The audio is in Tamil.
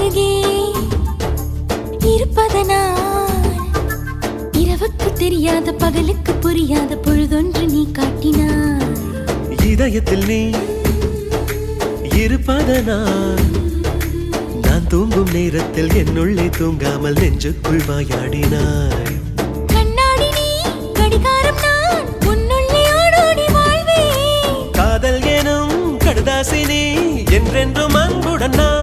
அருகே இருப்பதனால் இரவுக்கு தெரியாத பகலுக்கு புரியாத பொழுதொன்று நீ காட்டினாய். இதயத்தில் நீ இருப்பதனால் நான் தூங்கும் நேரத்தில் என்னுள்ளே தூங்காமல் நெஞ்சுக்குள் வாயாடினாய். கண்ணாடி நீ கடிகாரம் நான் உன்னுள்ளே ஓடோடி வாழ்வே. காதல் எனும் கடுதாசி நீ என்றென்றும் அன்புடன் நான்